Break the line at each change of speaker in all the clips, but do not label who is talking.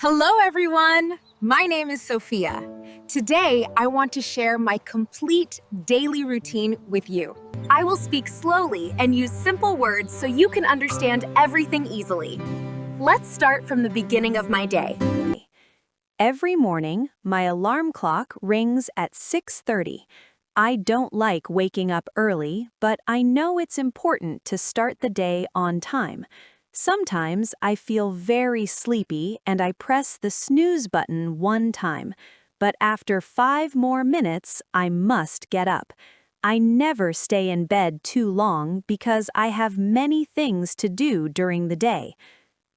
Hello, everyone. My name is Sophia. Today, I want to share my complete daily routine with you. I will speak slowly and use simple words so you can understand everything easily. Let's start from the beginning of my day.
Every morning, my alarm clock rings at 6:30. I don't like waking up early, but I know it's important to start the day on time. Sometimes I feel very sleepy and I press the snooze button one time, but after 5 more minutes, I must get up. I never stay in bed too long because I have many things to do during the day.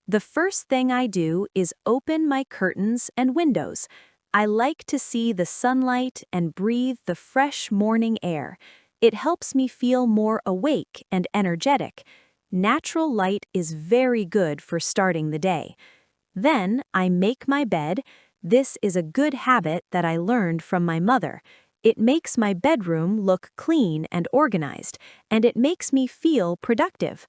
The first thing I do is open my curtains and windows. I like to see the sunlight and breathe the fresh morning air. It helps me feel more awake and energetic. Natural light is very good for starting the day. Then I make my bed. This is a good habit that I learned from my mother. It makes my bedroom look clean and organized, and it makes me feel productive.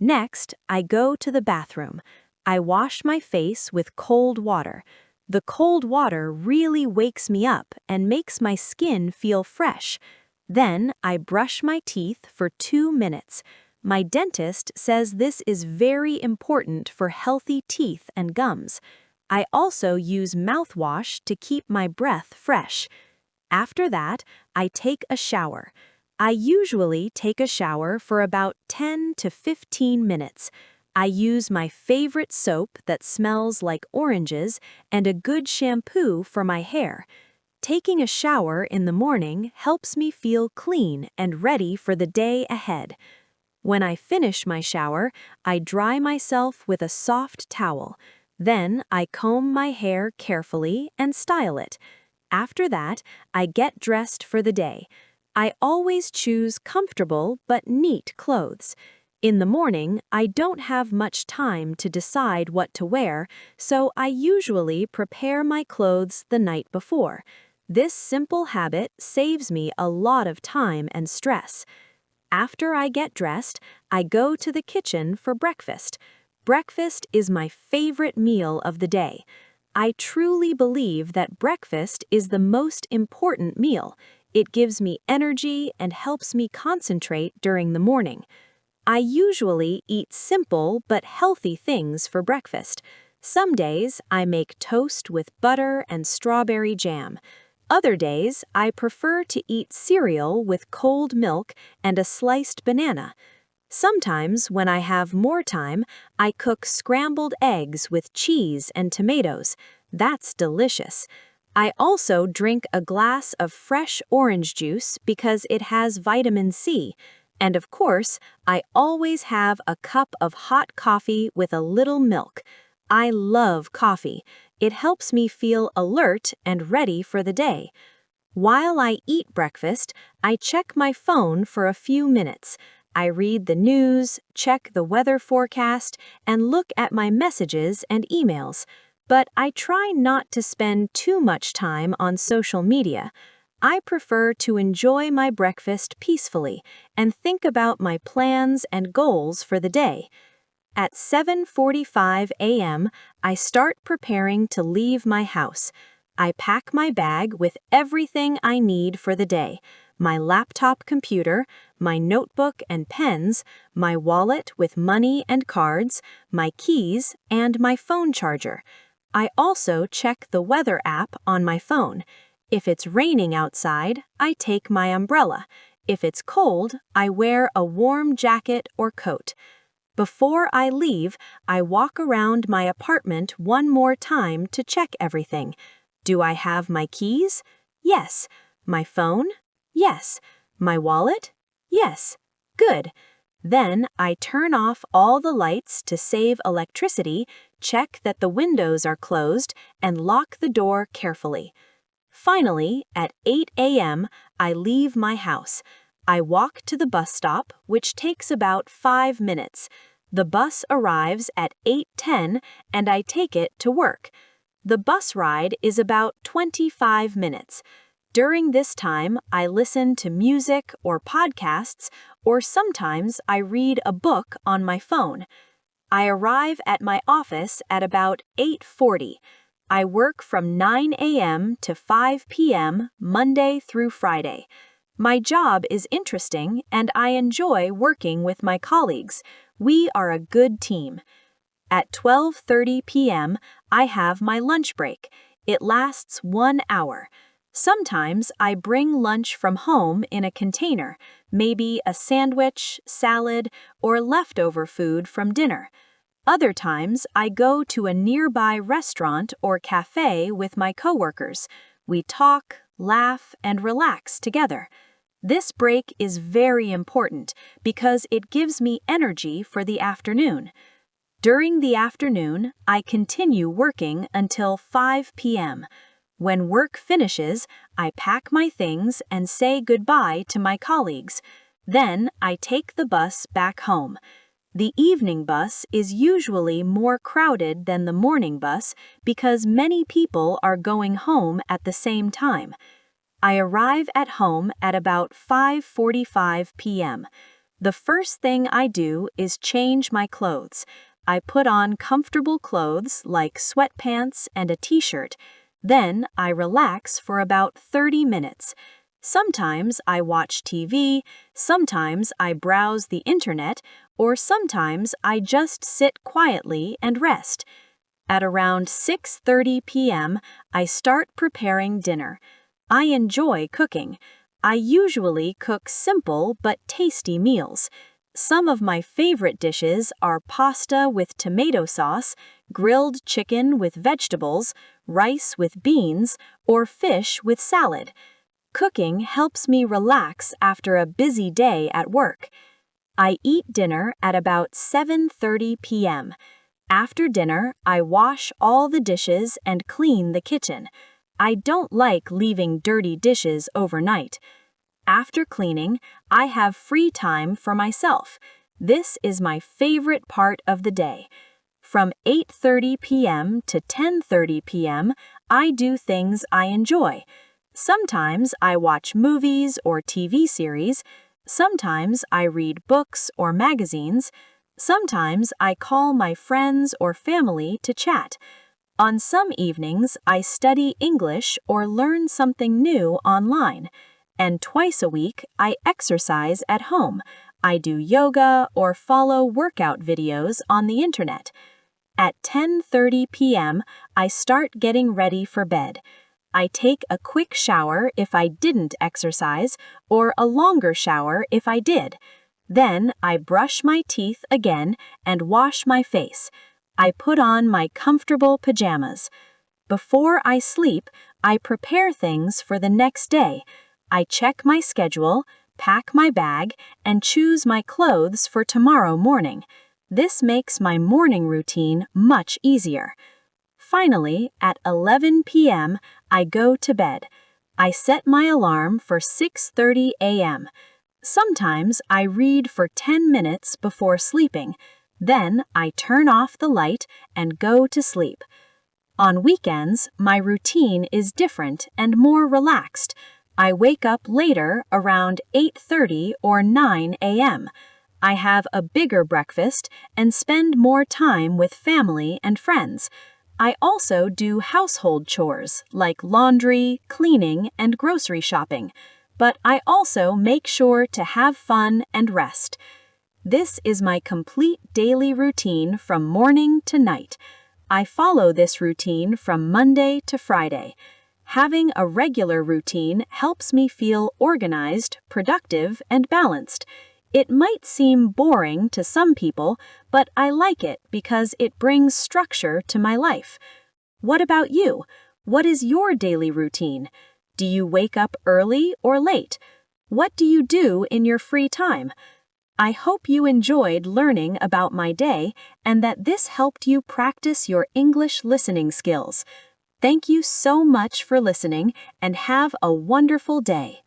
Next, I go to the bathroom. I wash my face with cold water. The cold water really wakes me up and makes my skin feel fresh. Then I brush my teeth for 2 minutes. My dentist says this is very important for healthy teeth and gums. I also use mouthwash to keep my breath fresh. After that, I take a shower. I usually take a shower for about 10 to 15 minutes. I use my favorite soap that smells like oranges and a good shampoo for my hair. Taking a shower in the morning helps me feel clean and ready for the day ahead. When I finish my shower, I dry myself with a soft towel. Then I comb my hair carefully and style it. After that, I get dressed for the day. I always choose comfortable but neat clothes. In the morning, I don't have much time to decide what to wear, so I usually prepare my clothes the night before. This simple habit saves me a lot of time and stress. After I get dressed, I go to the kitchen for breakfast. Breakfast is my favorite meal of the day. I truly believe that breakfast is the most important meal. It gives me energy and helps me concentrate during the morning. I usually eat simple but healthy things for breakfast. Some days I make toast with butter and strawberry jam. Other days, I prefer to eat cereal with cold milk and a sliced banana. Sometimes, when I have more time, I cook scrambled eggs with cheese and tomatoes. That's delicious. I also drink a glass of fresh orange juice because it has vitamin C. And of course, I always have a cup of hot coffee with a little milk. I love coffee. It helps me feel alert and ready for the day. While I eat breakfast, I check my phone for a few minutes. I read the news, check the weather forecast, and look at my messages and emails. But I try not to spend too much time on social media. I prefer to enjoy my breakfast peacefully and think about my plans and goals for the day. At 7:45 a.m., I start preparing to leave my house. I pack my bag with everything I need for the day: my laptop computer, my notebook and pens, my wallet with money and cards, my keys, and my phone charger. I also check the weather app on my phone. If it's raining outside, I take my umbrella. If it's cold, I wear a warm jacket or coat. Before I leave, I walk around my apartment one more time to check everything. Do I have my keys? Yes. My phone? Yes. My wallet? Yes. Good. Then I turn off all the lights to save electricity, check that the windows are closed, and lock the door carefully. Finally, at 8 a.m., I leave my house. I walk to the bus stop, which takes about 5 minutes. The bus arrives at 8:10 and I take it to work. The bus ride is about 25 minutes. During this time, I listen to music or podcasts, or sometimes I read a book on my phone. I arrive at my office at about 8:40. I work from 9 a.m. to 5 p.m. Monday through Friday. My job is interesting and I enjoy working with my colleagues. We are a good team. At 12:30 p.m., I have my lunch break. It lasts 1 hour. Sometimes I bring lunch from home in a container, maybe a sandwich, salad, or leftover food from dinner. Other times I go to a nearby restaurant or cafe with my coworkers. We talk, laugh, and relax together. This break is very important because it gives me energy for the afternoon. During the afternoon, I continue working until 5 p.m. When work finishes, I pack my things and say goodbye to my colleagues. Then I take the bus back home. The evening bus is usually more crowded than the morning bus because many people are going home at the same time. I arrive at home at about 5:45 p.m. The first thing I do is change my clothes. I put on comfortable clothes like sweatpants and a t-shirt. Then I relax for about 30 minutes. Sometimes I watch TV, sometimes I browse the internet, or sometimes I just sit quietly and rest. At around 6:30 p.m., I start preparing dinner. I enjoy cooking. I usually cook simple but tasty meals. Some of my favorite dishes are pasta with tomato sauce, grilled chicken with vegetables, rice with beans, or fish with salad. Cooking helps me relax after a busy day at work. I eat dinner at about 7:30 p.m. After dinner, I wash all the dishes and clean the kitchen. I don't like leaving dirty dishes overnight. After cleaning, I have free time for myself. This is my favorite part of the day. From 8:30 p.m. to 10:30 p.m., I do things I enjoy. Sometimes I watch movies or TV series. Sometimes I read books or magazines. Sometimes I call my friends or family to chat. On some evenings, I study English or learn something new online. And twice a week, I exercise at home. I do yoga or follow workout videos on the internet. At 10:30 p.m., I start getting ready for bed. I take a quick shower if I didn't exercise, or a longer shower if I did. Then I brush my teeth again and wash my face. I put on my comfortable pajamas. Before I sleep, I prepare things for the next day. I check my schedule, pack my bag, and choose my clothes for tomorrow morning. This makes my morning routine much easier. Finally, at 11 p.m., I go to bed. I set my alarm for 6:30 a.m. Sometimes I read for 10 minutes before sleeping. Then I turn off the light and go to sleep. On weekends, my routine is different and more relaxed. I wake up later around 8:30 or 9 a.m. I have a bigger breakfast and spend more time with family and friends. I also do household chores like laundry, cleaning, and grocery shopping. But I also make sure to have fun and rest. This is my complete daily routine from morning to night. I follow this routine from Monday to Friday. Having a regular routine helps me feel organized, productive, and balanced. It might seem boring to some people, but I like it because it brings structure to my life. What about you? What is your daily routine? Do you wake up early or late? What do you do in your free time? I hope you enjoyed learning about my day and that this helped you practice your English listening skills. Thank you so much for listening and have a wonderful day.